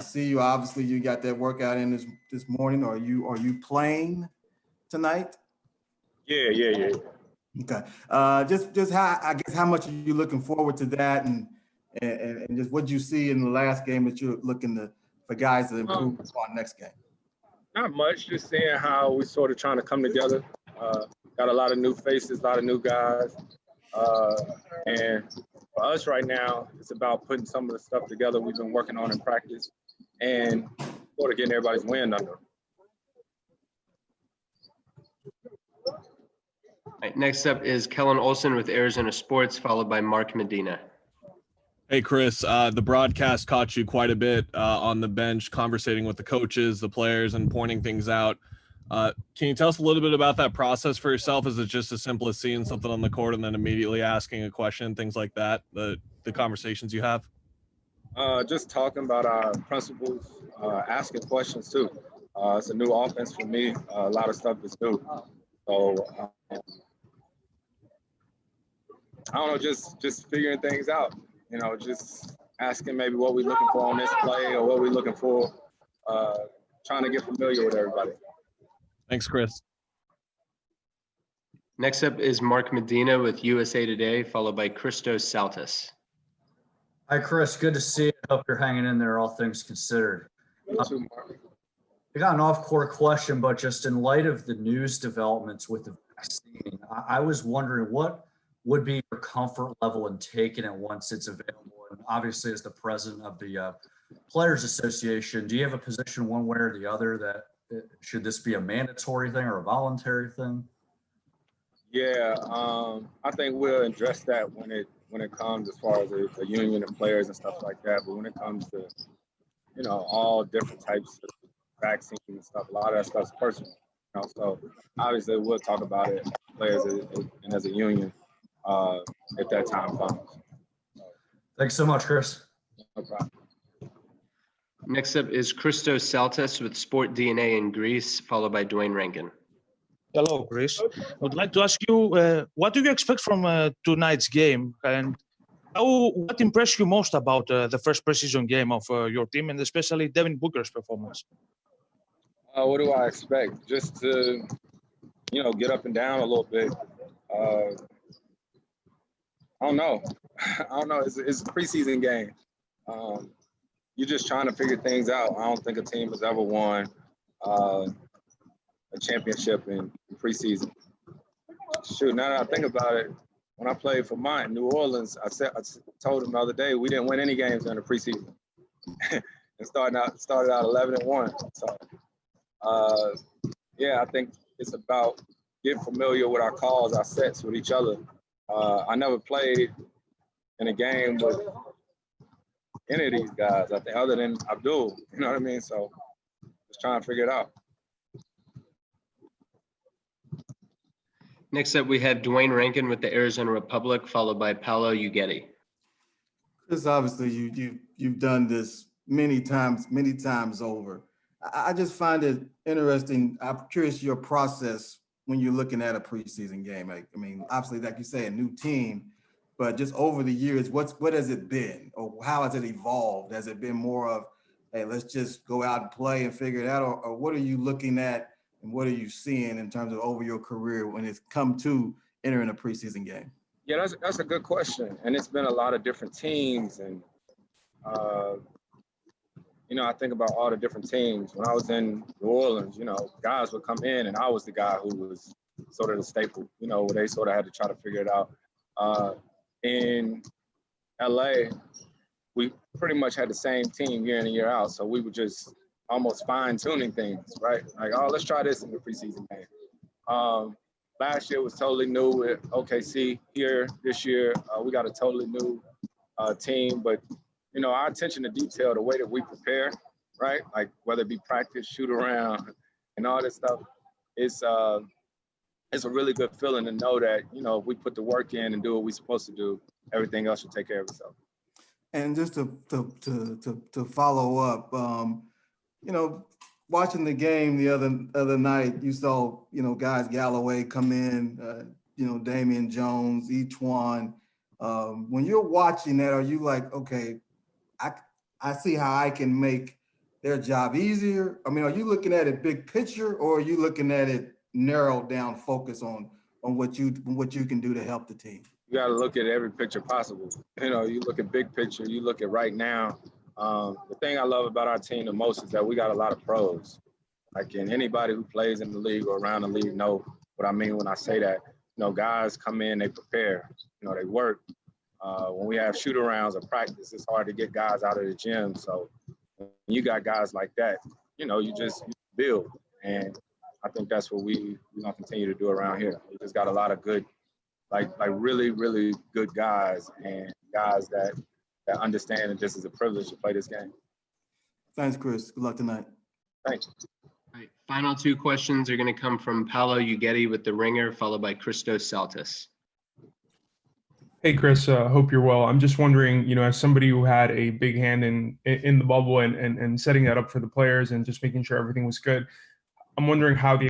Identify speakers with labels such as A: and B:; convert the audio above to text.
A: see you. Obviously, you got that workout in this morning. Are you playing tonight?
B: Yeah.
A: Okay. Just how much are you looking forward to that, and just what you see in the last game that you're looking for guys to improve upon next game?
B: Not much. Just seeing how we sort of trying to come together. Got a lot of new faces, a lot of new guys, and for us right now, it's about putting some of the stuff together we've been working on in practice, and sort of getting everybody's wind under them.
C: All right, next up is Kellen Olson with Arizona Sports, followed by Mark Medina.
D: Hey, Chris, the broadcast caught you quite a bit on the bench, conversating with the coaches, the players, and pointing things out. Can you tell us a little bit about that process for yourself? Is it just as simple as seeing something on the court and then immediately asking a question, things like that, the conversations you have?
B: Just talking about our principles, asking questions too. It's a new offense for me. A lot of stuff is new. So, I don't know, just figuring things out. You know, just asking maybe what we're looking for on this play or what we're looking for, trying to get familiar with everybody.
D: Thanks, Chris.
C: Next up is Mark Medina with USA Today, followed by Christos Saltis.
E: Hi, Chris. Good to see you. Hope you're hanging in there, all things considered. I got an off-court question, but just in light of the news developments with the vaccine, I was wondering what would be your comfort level in taking it once it's available? And obviously, as the president of the Players Association, do you have a position one way or the other that should this be a mandatory thing or a voluntary thing?
B: Yeah, I think we'll address that when it comes as far as a union of players and stuff like that. But when it comes to, you know, all different types of vaccines and stuff, a lot of that stuff's personal. You know, so obviously we'll talk about it, players and as a union, if that time comes.
E: Thanks so much, Chris.
B: No problem.
C: Next up is Christos Saltis with Sport DNA in Greece, followed by Dwayne Rankin.
F: Hello, Chris. I would like to ask you, what do you expect from tonight's game, and what impressed you most about the first preseason game of your team, and especially Devin Booker's performance?
B: What do I expect? Just to, you know, get up and down a little bit. I don't know. It's a preseason game. You're just trying to figure things out. I don't think a team has ever won a championship in preseason. Shoot, now that I think about it, when I played for mine, New Orleans, I told them the other day we didn't win any games during the preseason. And started out 11-1. So, yeah, I think it's about getting familiar with our calls, our sets with each other. I never played in a game with any of these guys, I think, other than Abdul. You know what I mean? So, just trying to figure it out.
C: Next up, we have Dwayne Rankin with the Arizona Republic, followed by Paolo Uggetti.
A: Because obviously you've done this many times over. I just find it interesting. I'm curious your process when you're looking at a preseason game. I mean, obviously, like you say, a new team, but just over the years, what has it been, or how has it evolved? Has it been more of, hey, let's just go out and play and figure it out, or what are you looking at and what are you seeing in terms of over your career when it's come to entering a preseason game?
B: Yeah, that's a good question, and it's been a lot of different teams, and you know, I think about all the different teams. When I was in New Orleans, you know, guys would come in, and I was the guy who was sort of the staple, you know, where they sort of had to try to figure it out. In LA, we pretty much had the same team year in and year out, so we were just almost fine-tuning things, right? Like, oh, let's try this in the preseason game. Last year was totally new with OKC. Here, this year, we got a totally new team, but you know, our attention to detail, the way that we prepare, right? Like whether it be practice, shoot around, and all this stuff, it's a really good feeling to know that, you know, if we put the work in and do what we're supposed to do, everything else should take care of itself.
A: And just to follow up, you know, watching the game the other night, you saw, you know, guys Galloway come in, you know, Damian Jones, each one. When you're watching that, are you like, okay, I see how I can make their job easier? I mean, are you looking at it big picture, or are you looking at it narrowed down focus on what you can do to help the team?
B: You got to look at every picture possible. You know, you look at big picture, you look at right now. The thing I love about our team the most is that we got a lot of pros. Like, and anybody who plays in the league or around the league know what I mean when I say that. You know, guys come in, they prepare, you know, they work. When we have shoot arounds or practice, it's hard to get guys out of the gym. So when you got guys like that, you know, you build. And I think that's what we're gonna continue to do around here. We just got a lot of good, like really, really good guys, and guys that understand that this is a privilege to play this game.
A: Thanks, Chris. Good luck tonight.
B: Thanks.
C: All right, final two questions are going to come from Paolo Uggetti with the Ringer, followed by Christos Saltis.
G: Hey, Chris, hope you're well. I'm just wondering, you know, as somebody who had a big hand in the bubble and setting that up for the players and just making sure everything was good, I'm wondering how the